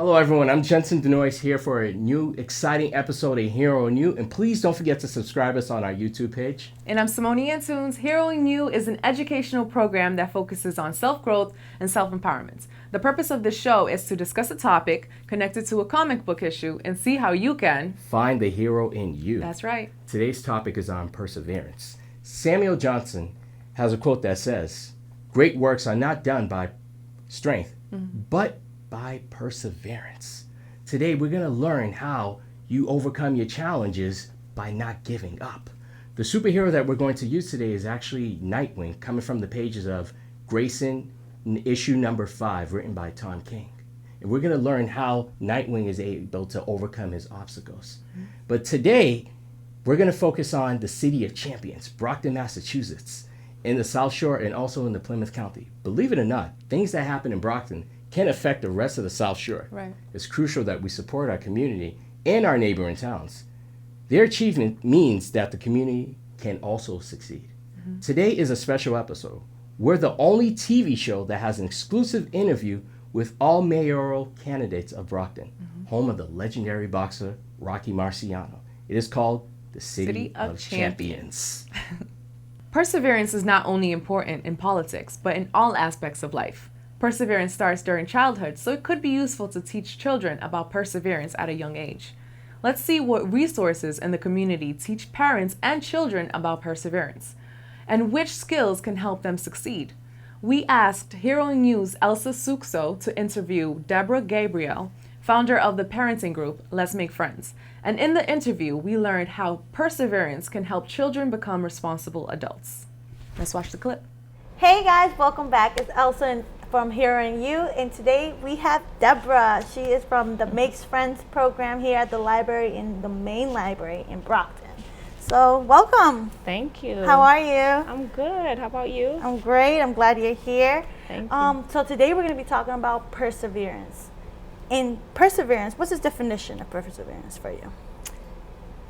Hello everyone, I'm Jensen Denoyes here for a new exciting episode of Heroing You, and please don't forget to subscribe us on our YouTube page. And I'm Simony Antunes. Heroing You is an educational program that focuses on self-growth and self-empowerment. The purpose of this show is to discuss a topic connected to a comic book issue and see how you can find the hero in you. That's right. Today's topic is on perseverance. Samuel Johnson has a quote that says, "Great works are not done by strength, but by perseverance." Today we're going to learn how you overcome your challenges by not giving up. The superhero that we're going to use today is actually Nightwing, coming from the pages of Grayson, issue number 5, written by Tom King. And we're going to learn how Nightwing is able to overcome his obstacles. But today we're going to focus on the city of champions, Brockton, Massachusetts, in the South Shore and also in the Plymouth County. Believe it or not, things that happen in Brockton can affect the rest of the South Shore. Right. It's crucial that we support our community and our neighboring towns. Their achievement means that the community can also succeed. Today is a special episode. We're the only TV show that has an exclusive interview with all mayoral candidates of Brockton, home of the legendary boxer Rocky Marciano. It is called the City of Champions. Perseverance is not only important in politics, but in all aspects of life. Perseverance starts during childhood, so it could be useful to teach children about perseverance at a young age. Let's see what resources in the community teach parents and children about perseverance, and which skills can help them succeed. We asked Heroing You's Elsa Sucso to interview Deborah Gabriel, founder of the parenting group Let's Make Friends. And in the interview, we learned how perseverance can help children become responsible adults. Let's watch the clip. Hey guys, welcome back. It's Elsa from Heroing You, and today we have Deborah. She is from the Makes Friends program here at the library, in the main library in Brockton. So welcome. Thank you. How are you? I'm good. How about you? I'm great. I'm glad you're here. Thank you. So today we're going to be talking about perseverance. In perseverance, what's the definition of perseverance for you?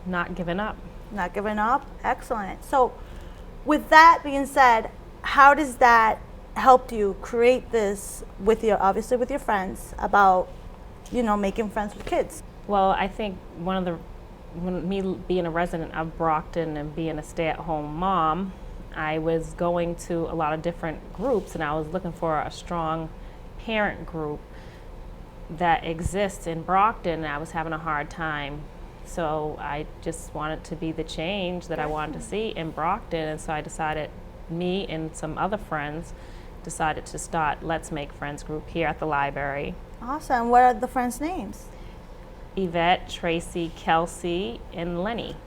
Not giving up. Not giving up. Excellent. So with that being said, how does that help you create this with obviously with your friends about, making friends with kids? Well, I think me being a resident of Brockton and being a stay-at-home mom, I was going to a lot of different groups, and I was looking for a strong parent group that exists in Brockton, and I was having a hard time. So I just wanted to be the change that I wanted to see in Brockton, and so I decided, me and some other friends decided to start Let's Make Friends group here at the library. Awesome. What are the friends' names? Yvette, Tracy, Kelsey, and Lenny.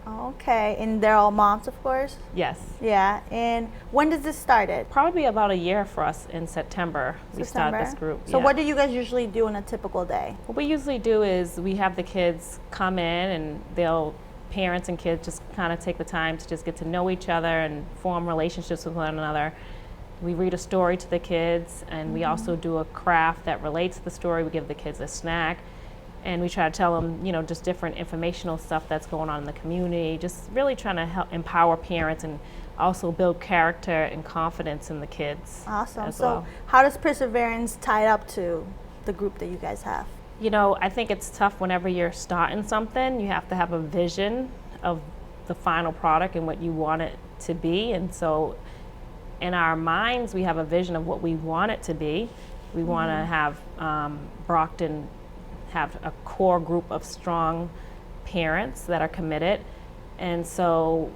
Okay, and they're all moms, of course? Yes. Yeah, and when does this started? Probably about a year for us in September. We start this group. So yeah. what do you guys usually do on a typical day? What we usually do is we have the kids come in, and parents and kids just kind of take the time to just get to know each other and form relationships with one another. We read a story to the kids, and we also do a craft that relates to the story. We give the kids a snack, and we try to tell them, just different informational stuff that's going on in the community, just really trying to help empower parents and also build character and confidence in the kids. Awesome. As So well. how does perseverance tie up to the group that you guys have? I think it's tough whenever you're starting something. You have to have a vision of the final product and what you want it to be. And so in our minds, we have a vision of what we want it to be. We want to have Brockton have a core group of strong parents that are committed. And so,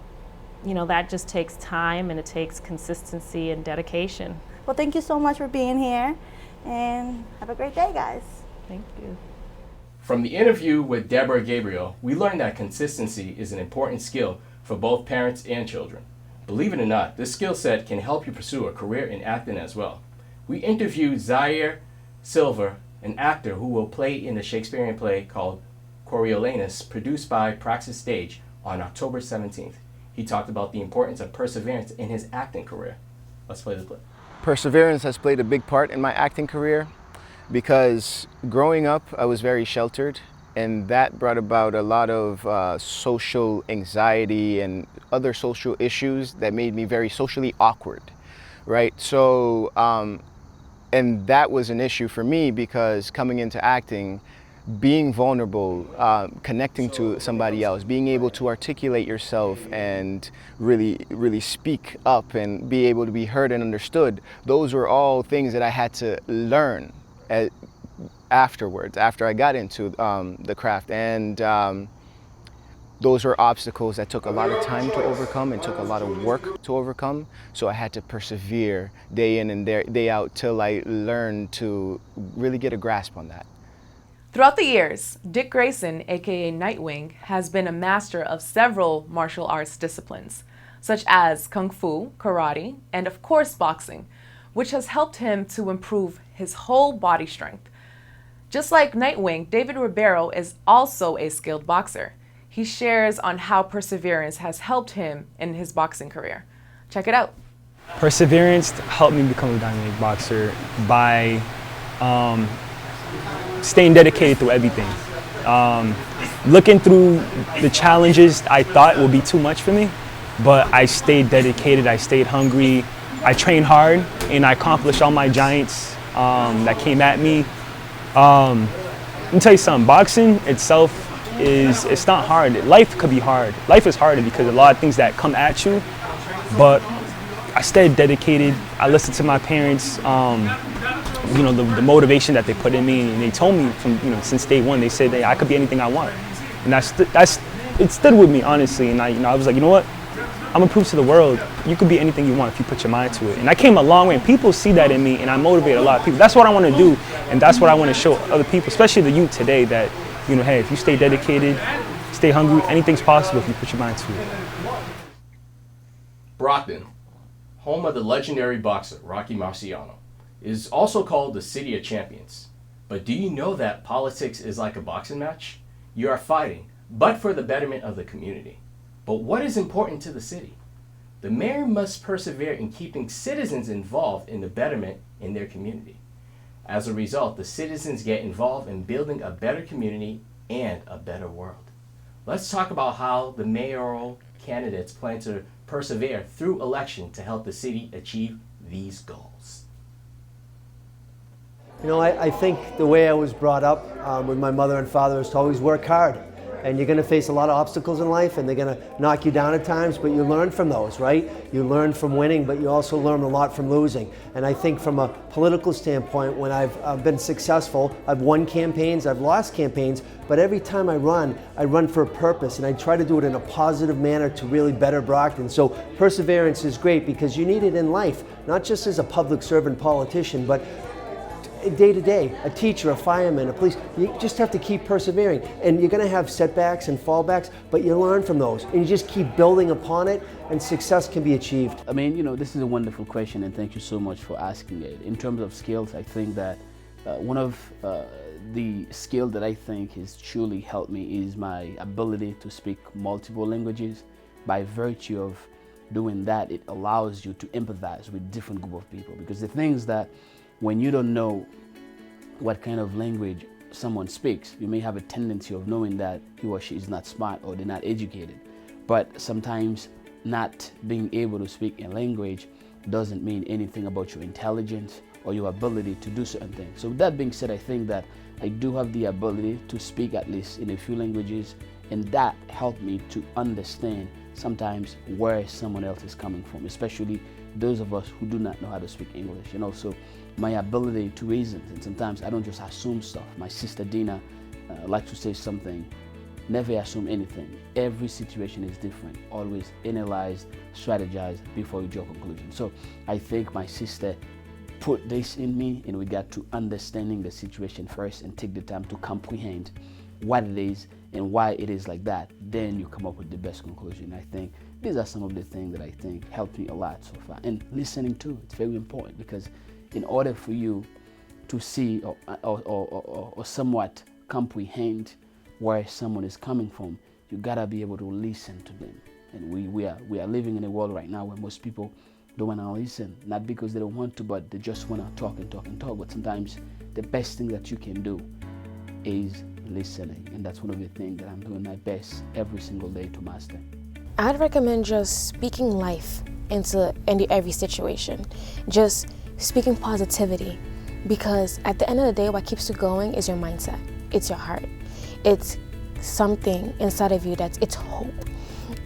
that just takes time, and it takes consistency and dedication. Well, thank you so much for being here, and have a great day, guys. Thank you. From the interview with Deborah Gabriel, we learned that consistency is an important skill for both parents and children. Believe it or not, this skill set can help you pursue a career in acting as well. We interviewed Zaire Silver, an actor who will play in the Shakespearean play called Coriolanus, produced by Praxis Stage on October 17th. He talked about the importance of perseverance in his acting career. Let's play the clip. Perseverance has played a big part in my acting career because growing up I was very sheltered, and that brought about a lot of social anxiety and other social issues that made me very socially awkward, right? So And that was an issue for me because coming into acting, being vulnerable, connecting to somebody else, being able to articulate yourself and really speak up and be able to be heard and understood, those were all things that I had to learn afterwards, after I got into the craft. And those were obstacles that took a lot of time to overcome and took a lot of work to overcome. So I had to persevere day in and day out till I learned to really get a grasp on that. Throughout the years, Dick Grayson, aka Nightwing, has been a master of several martial arts disciplines, such as Kung Fu, karate, and of course boxing, which has helped him to improve his whole body strength. Just like Nightwing, David Ribeiro is also a skilled boxer. He shares on how perseverance has helped him in his boxing career. Check it out. Perseverance helped me become a dynamic boxer by staying dedicated through everything. Looking through the challenges I thought would be too much for me, but I stayed dedicated, I stayed hungry, I trained hard, and I accomplished all my giants that came at me. Let me tell you something, boxing itself it's not hard. Life could be hard. Life is harder because a lot of things that come at you, but I stayed dedicated. I listened to my parents, you know, the motivation that they put in me, and they told me from, you know, since day one, they said that I could be anything I want. And it stood with me, honestly. And I was like, you know what? I'm gonna prove to the world, you could be anything you want if you put your mind to it. And I came a long way, and people see that in me, and I motivate a lot of people. That's what I want to do, and that's what I want to show other people, especially the youth today, that, you know, hey, if you stay dedicated, stay hungry, anything's possible if you put your mind to it. Brockton, home of the legendary boxer Rocky Marciano, is also called the City of Champions. But do you know that politics is like a boxing match? You are fighting, but for the betterment of the community. But what is important to the city? The mayor must persevere in keeping citizens involved in the betterment in their community. As a result, the citizens get involved in building a better community and a better world. Let's talk about how the mayoral candidates plan to persevere through election to help the city achieve these goals. You know, I think the way I was brought up with my mother and father is to always work hard. And you're going to face a lot of obstacles in life, and they're going to knock you down at times, but you learn from those, right? You learn from winning, but you also learn a lot from losing. And I think from a political standpoint, when I've been successful, I've won campaigns, I've lost campaigns, but every time I run for a purpose, and I try to do it in a positive manner to really better Brockton. So perseverance is great because you need it in life, not just as a public servant politician, but day to day, a teacher, a fireman, a police, you just have to keep persevering. And you're going to have setbacks and fallbacks, but you learn from those. And you just keep building upon it, and success can be achieved. I mean, you know, this is a wonderful question, and thank you so much for asking it. In terms of skills, I think that one of the skills that I think has truly helped me is my ability to speak multiple languages. By virtue of doing that, it allows you to empathize with different group of people, because the things that when you don't know what kind of language someone speaks, you may have a tendency of knowing that he or she is not smart or they're not educated. But sometimes not being able to speak a language doesn't mean anything about your intelligence or your ability to do certain things. So with that being said, I think that I do have the ability to speak at least in a few languages, and that helped me to understand sometimes where someone else is coming from, especially those of us who do not know how to speak English. And also my ability to reason, and sometimes I don't just assume stuff. My sister Dina likes to say something, never assume anything. Every situation is different. Always analyze, strategize before you draw conclusions. So I think my sister put this in me in regard to understanding the situation first and take the time to comprehend what it is and why it is like that. Then you come up with the best conclusion. I think these are some of the things that I think helped me a lot so far. And listening too, it's very important, because in order for you to see or somewhat comprehend where someone is coming from, you gotta be able to listen to them. And we are living in a world right now where most people don't want to listen, not because they don't want to, but they just want to talk and talk and talk. But sometimes the best thing that you can do is listening, and that's one of the things that I'm doing my best every single day to master. I'd recommend just speaking life into every situation, just speaking positivity, Because at the end of the day, what keeps you going is your mindset. It's your heart. It's something inside of you it's hope.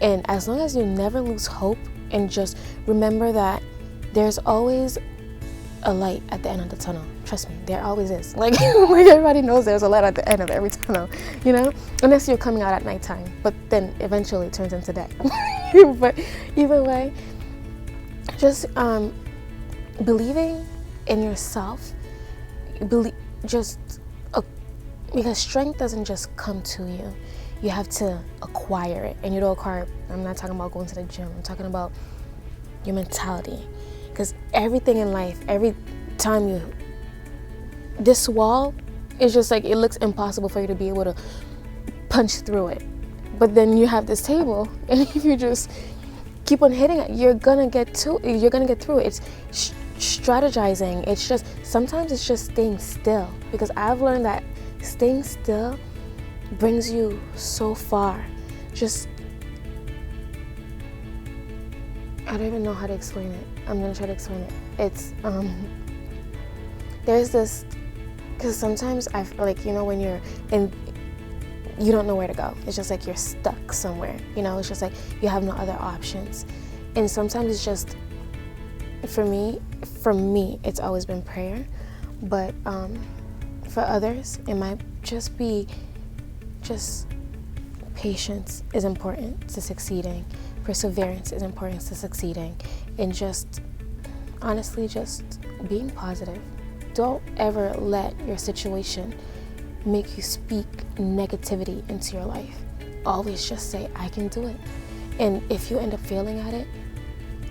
And as long as you never lose hope and just remember that there's always a light at the end of the tunnel. Trust me, there always is. Like everybody knows there's a light at the end of every tunnel, unless you're coming out at nighttime, but then eventually it turns into day. But either way, just believing in yourself, because strength doesn't just come to you. You have to acquire it, and you don't acquire it. I'm not talking about going to the gym. I'm talking about your mentality. Because everything in life, every time this wall is just like, it looks impossible for you to be able to punch through it. But then you have this table, and if you just keep on hitting it, you're gonna get through it. It's strategizing. Sometimes it's just staying still. Because I've learned that staying still brings you so far. I don't even know how to explain it. I'm gonna try to explain it. It's there's this, because sometimes I feel like, when you're in, you don't know where to go. It's just like you're stuck somewhere. It's just like you have no other options. And sometimes it's just, for me, it's always been prayer. But for others, it might just be patience is important to succeeding. Perseverance is important to succeeding. And honestly, just being positive. Don't ever let your situation make you speak negativity into your life. Always just say, I can do it. And if you end up failing at it,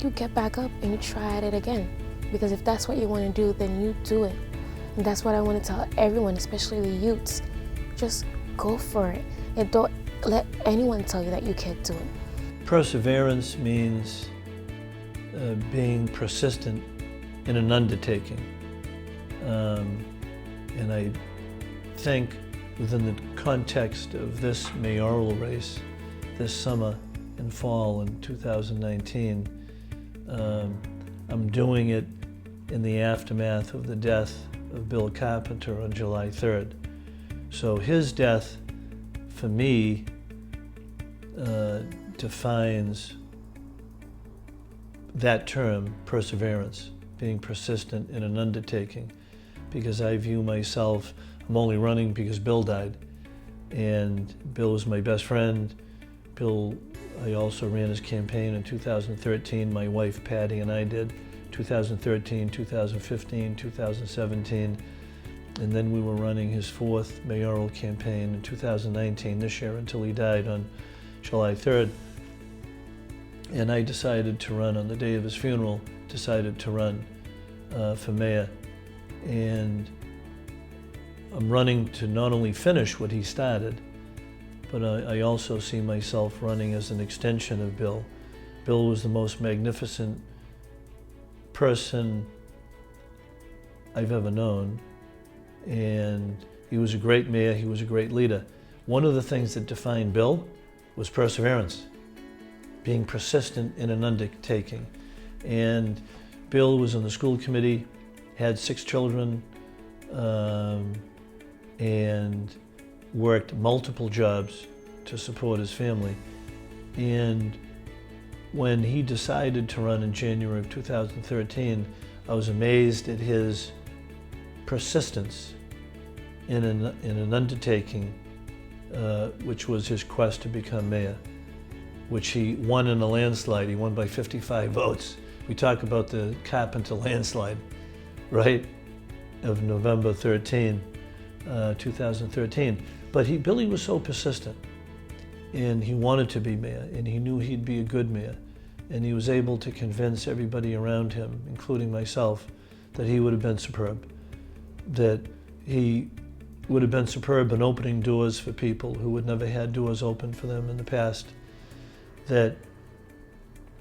you get back up and you try at it again. Because if that's what you want to do, then you do it. And that's what I want to tell everyone, especially the youths. Just go for it. And don't let anyone tell you that you can't do it. Perseverance means being persistent in an undertaking. And I think within the context of this mayoral race this summer and fall in 2019, I'm doing it in the aftermath of the death of Bill Carpenter on July 3rd. So his death, for me, defines that term, perseverance, being persistent in an undertaking, because I view myself, I'm only running because Bill died, and Bill was my best friend. Bill, I also ran his campaign in 2013, my wife Patty and I did, 2013, 2015, 2017, and then we were running his fourth mayoral campaign in 2019, this year, until he died on July 3rd. And I decided to run on the day of his funeral, decided to run for mayor. And I'm running to not only finish what he started, but I also see myself running as an extension of Bill. Bill was the most magnificent person I've ever known, and he was a great mayor, he was a great leader. One of the things that defined Bill was perseverance, being persistent in an undertaking. And Bill was on the school committee, had 6 children, and worked multiple jobs to support his family. And when he decided to run in January of 2013, I was amazed at his persistence in an undertaking, which was his quest to become mayor, which he won in a landslide. He won by 55 votes. We talk about the Carpenter landslide, right, of November 13, 2013. But Billy was so persistent, and he wanted to be mayor, and he knew he'd be a good mayor, and he was able to convince everybody around him, including myself, that he would have been superb, that he would have been superb in opening doors for people who had never had doors open for them in the past, that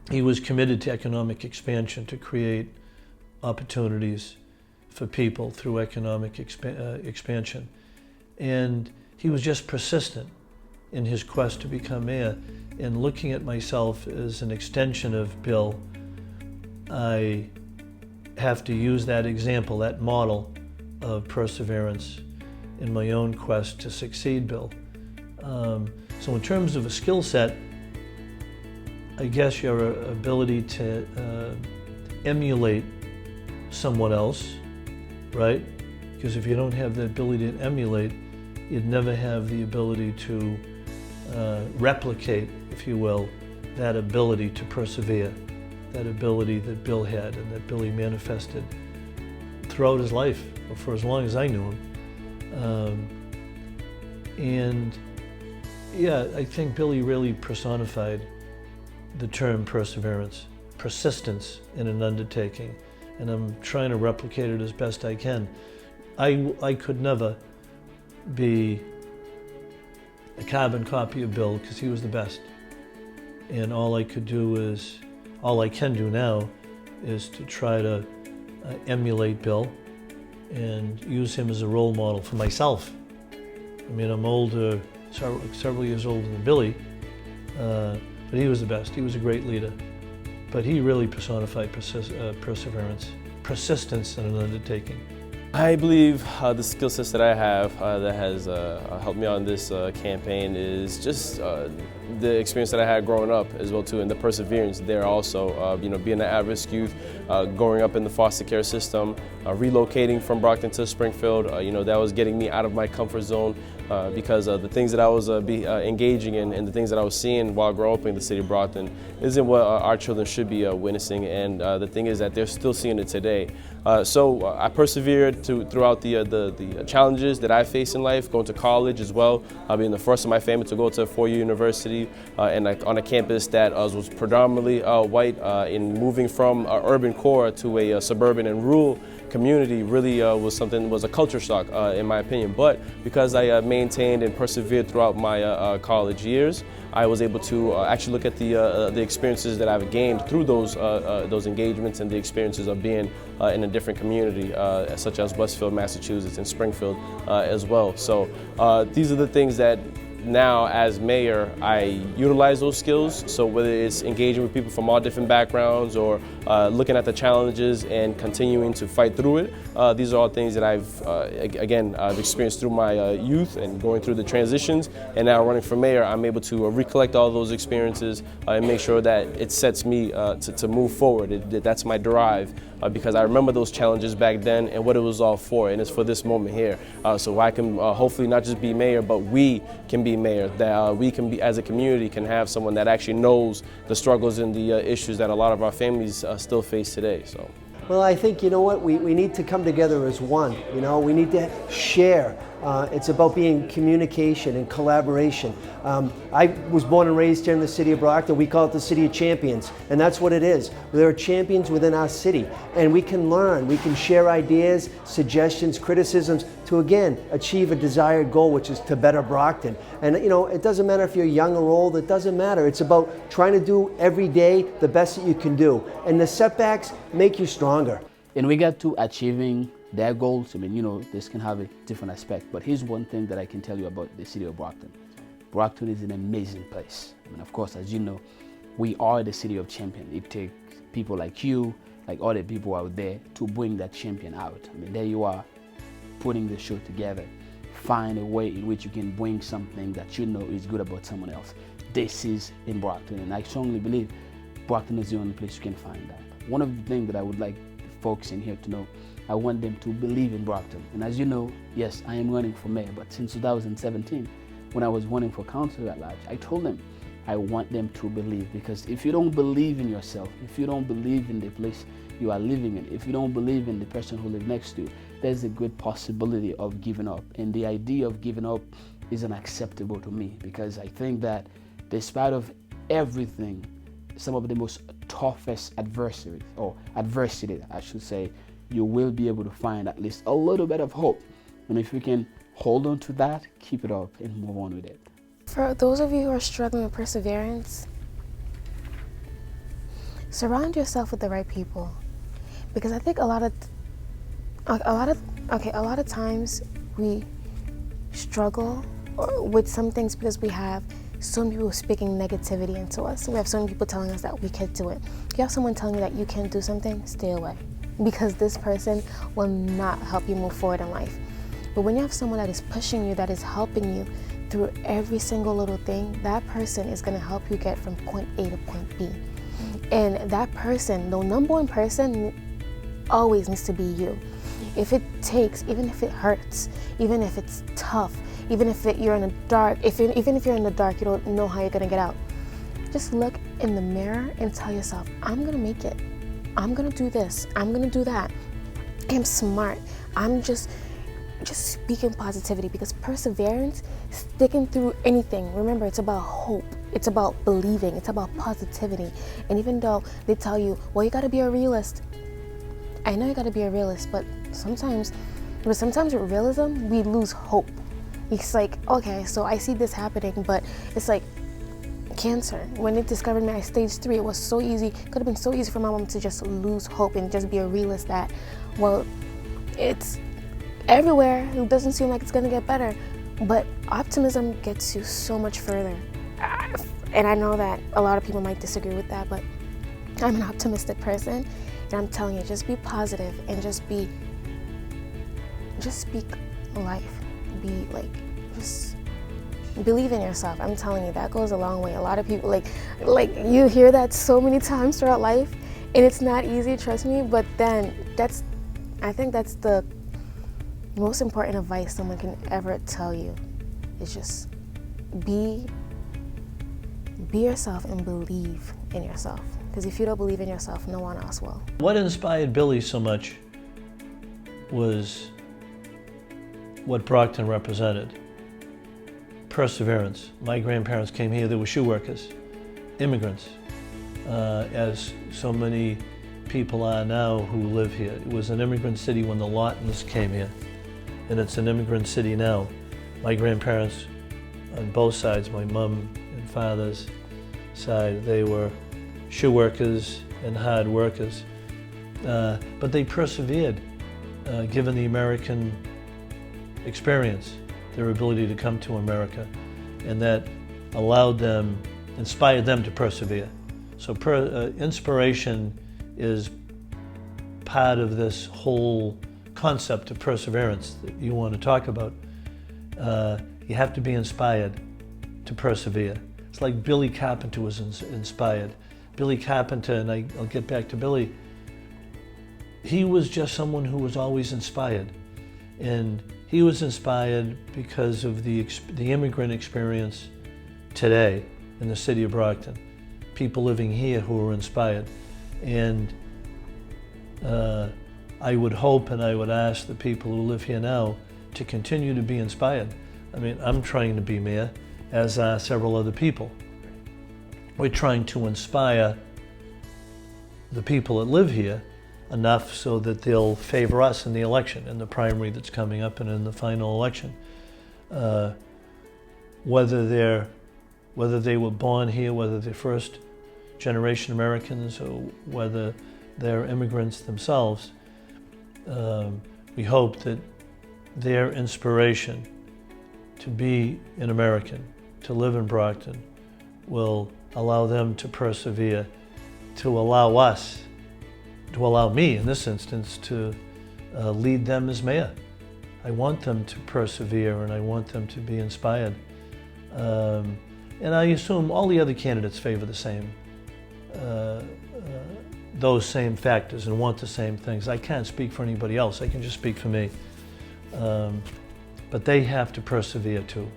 he was committed to economic expansion, to create opportunities for people through economic expansion. And he was just persistent in his quest to become mayor. And looking at myself as an extension of Bill, I have to use that example, that model, of perseverance in my own quest to succeed, Bill. So in terms of a skill set, I guess your ability to emulate someone else, right? Because if you don't have the ability to emulate, you'd never have the ability to replicate, if you will, that ability to persevere, that ability that Bill had and that Billy manifested throughout his life, or for as long as I knew him. And yeah, I think Billy really personified the term perseverance, persistence in an undertaking, and I'm trying to replicate it as best I can. I could never be a carbon copy of Bill because he was the best. And all I can do now is to try to emulate Bill and use him as a role model for myself. I mean, I'm older, several years older than Billy, but he was the best. He was a great leader. But he really personified perseverance, persistence in an undertaking. I believe the skill sets that I have that has helped me on this campaign is just the experience that I had growing up as well too, and the perseverance there also. You know, being an at-risk youth, growing up in the foster care system, relocating from Brockton to Springfield. You know, that was getting me out of my comfort zone because the things that I was engaging in and the things that I was seeing while growing up in the city of Brockton isn't what our children should be witnessing. And the thing is that they're still seeing it today. So I persevered throughout the challenges that I face in life, going to college as well, being the first in my family to go to a four-year university and on a campus that was predominantly white. In moving from an urban core to a suburban and rural community really was a culture shock in my opinion. But because I maintained and persevered throughout my college years, I was able to actually look at the experiences that I've gained through those engagements and the experiences of being in a different community, such as Westfield, Massachusetts, and Springfield as well. So these are the things that now as mayor, I utilize those skills. So whether it's engaging with people from all different backgrounds or looking at the challenges and continuing to fight through it, these are all things that I've experienced through my youth and going through the transitions. And now running for mayor, I'm able to recollect all those experiences and make sure that it sets me to move forward. That's my drive. Because I remember those challenges back then and what it was all for, and it's for this moment here. So I can hopefully not just be mayor, but we can be mayor, that we can be, as a community, can have someone that actually knows the struggles and the issues that a lot of our families still face today. So. Well, I think, you know what, we need to come together as one. You know, we need to share. It's about being communication and collaboration. I was born and raised here in the city of Brockton. We call it the City of Champions, and that's what it is. There are champions within our city, and we can learn, we can share ideas, suggestions, criticisms to, again, achieve a desired goal, which is to better Brockton. And, you know, it doesn't matter if you're young or old, it doesn't matter. It's about trying to do every day the best that you can do. And the setbacks make you stronger. In regard to achieving their goals, I mean, you know, this can have a different aspect, but here's one thing that I can tell you about the city of Brockton. Brockton is an amazing place. I mean, of course, as you know, we are the city of champions. It takes people like you, like other people out there, to bring that champion out. I mean, there you are, putting the show together. Find a way in which you can bring something that you know is good about someone else. This is in Brockton, and I strongly believe Brockton is the only place you can find that. One of the things that I would like folks in here to know, I want them to believe in Brockton. And as you know, yes, I am running for mayor, but since 2017, when I was running for council at large, I told them I want them to believe, because if you don't believe in yourself, if you don't believe in the place you are living in, if you don't believe in the person who lives next to you, there's a good possibility of giving up. And the idea of giving up is unacceptable to me, because I think that despite of everything, some of the most toughest adversity, I should say, you will be able to find at least a little bit of hope. And if you can hold on to that, keep it up and move on with it. For those of you who are struggling with perseverance, surround yourself with the right people. Because I think a lot of times we struggle with some things because we have so many people speaking negativity into us. We have so many people telling us that we can't do it. If you have someone telling you that you can't do something, stay away. because this person will not help you move forward in life. But when you have someone that is pushing you, that is helping you through every single little thing, that person is going to help you get from point A to point B. And that person, the number one person, always needs to be you. If it takes, even if it hurts, even if it's tough, even if you're in the dark, even if you're in the dark, you don't know how you're going to get out. Just look in the mirror and tell yourself, I'm going to make it. I'm going to do this. I'm going to do that. I'm smart. I'm just speaking positivity, because perseverance, sticking through anything, remember, it's about hope. It's about believing. It's about positivity. And even though they tell you, well, you got to be a realist. I know you got to be a realist, but sometimes with realism, we lose hope. It's like, okay, so I see this happening, but it's like cancer. When they discovered me at stage 3, it was so easy. Could have been so easy for my mom to just lose hope and just be a realist that, well, it's everywhere. It doesn't seem like it's going to get better. But optimism gets you so much further. And I know that a lot of people might disagree with that, but I'm an optimistic person. And I'm telling you, just be positive and just speak life. Be like, just believe in yourself. I'm telling you, that goes a long way. A lot of people, like you hear that so many times throughout life, and it's not easy, trust me, but then I think that's the most important advice someone can ever tell you, is just be yourself and believe in yourself. Because if you don't believe in yourself, no one else will. What inspired Billy so much was what Brockton represented. Perseverance. My grandparents came here, they were shoe workers, immigrants, as so many people are now who live here. It was an immigrant city when the Lawtons came here, and it's an immigrant city now. My grandparents, on both sides, my mom and father's side, they were shoe workers and hard workers, but they persevered, given the American experience, their ability to come to America, and that inspired them to persevere. So inspiration is part of this whole concept of perseverance that you want to talk about. You have to be inspired to persevere. It's like Billy Carpenter was inspired. Billy Carpenter, and I'll get back to Billy, he was just someone who was always inspired. And he was inspired because of the immigrant experience today in the city of Brockton. People living here who were inspired. And I would hope and I would ask the people who live here now to continue to be inspired. I mean, I'm trying to be mayor, as are several other people. We're trying to inspire the people that live here enough so that they'll favor us in the election, in the primary that's coming up and in the final election. Whether they were born here, whether they're first generation Americans or whether they're immigrants themselves, we hope that their inspiration to be an American, to live in Brockton, will allow them to persevere, to allow us, to allow me in this instance to lead them as mayor. I want them to persevere and I want them to be inspired. And I assume all the other candidates favor the same, those same factors and want the same things. I can't speak for anybody else, I can just speak for me. But they have to persevere too.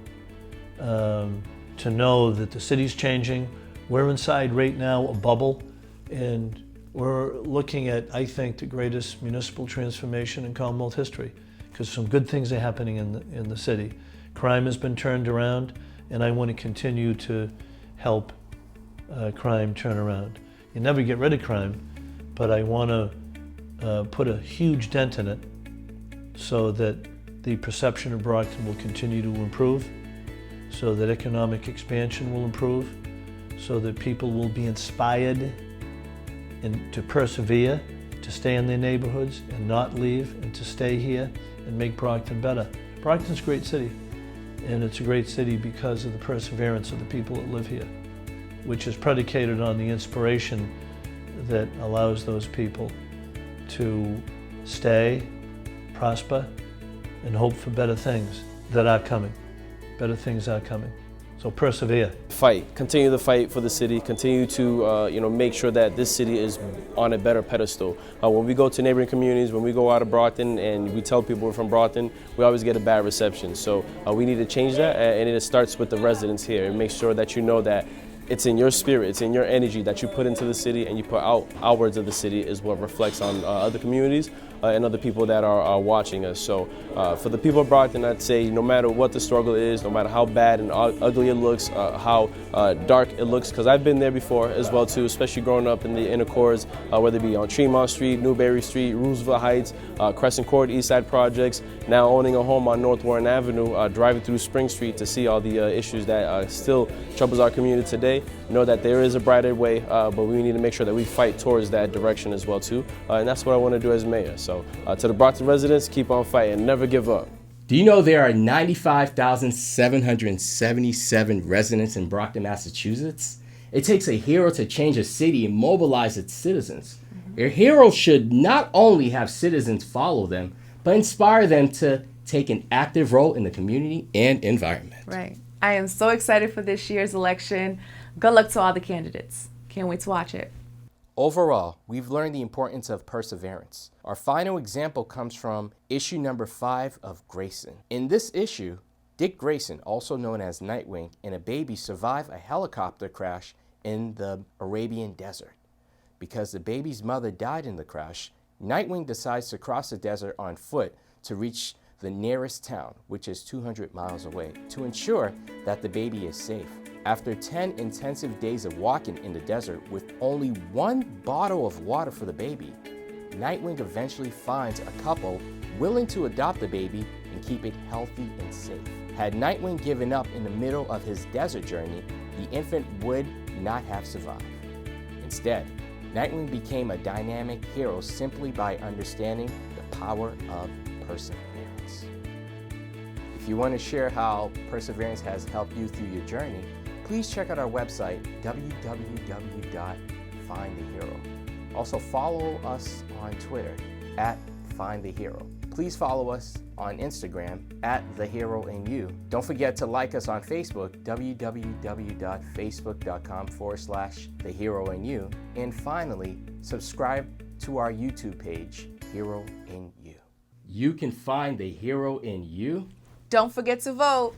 To know that the city's changing. We're inside right now a bubble, and we're looking at, I think, the greatest municipal transformation in Commonwealth history, because some good things are happening in the city. Crime has been turned around, and I want to continue to help crime turn around. You never get rid of crime, but I want to put a huge dent in it so that the perception of Brockton will continue to improve, so that economic expansion will improve, so that people will be inspired and to persevere, to stay in their neighborhoods and not leave, and to stay here and make Brockton better. Brockton's a great city, and it's a great city because of the perseverance of the people that live here, which is predicated on the inspiration that allows those people to stay, prosper, and hope for better things that are coming. Better things are coming. So persevere. Fight. Continue the fight for the city. Continue to make sure that this city is on a better pedestal. When we go to neighboring communities, when we go out of Brockton and we tell people we're from Brockton, we always get a bad reception. So we need to change that, and it starts with the residents here. And make sure that you know that it's in your spirit, it's in your energy that you put into the city and you put outwards of the city is what reflects on other communities and other people that are watching us. So for the people of Brockton, I'd say no matter what the struggle is, no matter how bad and ugly it looks, how dark it looks, because I've been there before as well too, especially growing up in the inner cores, whether it be on Tremont Street, Newberry Street, Roosevelt Heights, Crescent Court, East Side Projects, now owning a home on North Warren Avenue, driving through Spring Street to see all the issues that still troubles our community today. Know that there is a brighter way, but we need to make sure that we fight towards that direction as well too, and that's what I want to do as mayor. So to the Brockton residents, keep on fighting, never give up. Do you know there are 95,777 residents in Brockton, Massachusetts? It takes a hero to change a city and mobilize its citizens. A hero should not only have citizens follow them, but inspire them to take an active role in the community and environment. Right. I am so excited for this year's election. Good luck to all the candidates. Can't wait to watch it. Overall, we've learned the importance of perseverance. Our final example comes from issue number 5 of Grayson. In this issue, Dick Grayson, also known as Nightwing, and a baby survive a helicopter crash in the Arabian desert. Because the baby's mother died in the crash, Nightwing decides to cross the desert on foot to reach the nearest town, which is 200 miles away, to ensure that the baby is safe. After 10 intensive days of walking in the desert with only 1 bottle of water for the baby, Nightwing eventually finds a couple willing to adopt the baby and keep it healthy and safe. Had Nightwing given up in the middle of his desert journey, the infant would not have survived. Instead, Nightwing became a dynamic hero simply by understanding the power of perseverance. If you want to share how perseverance has helped you through your journey, please check out our website, www.findthehero. Also follow us on Twitter, @FindTheHero. Please follow us on Instagram, @TheHeroInYou. Don't forget to like us on Facebook, www.facebook.com/TheHeroInYou. And finally, subscribe to our YouTube page, Hero in You. You can find the hero in you. Don't forget to vote.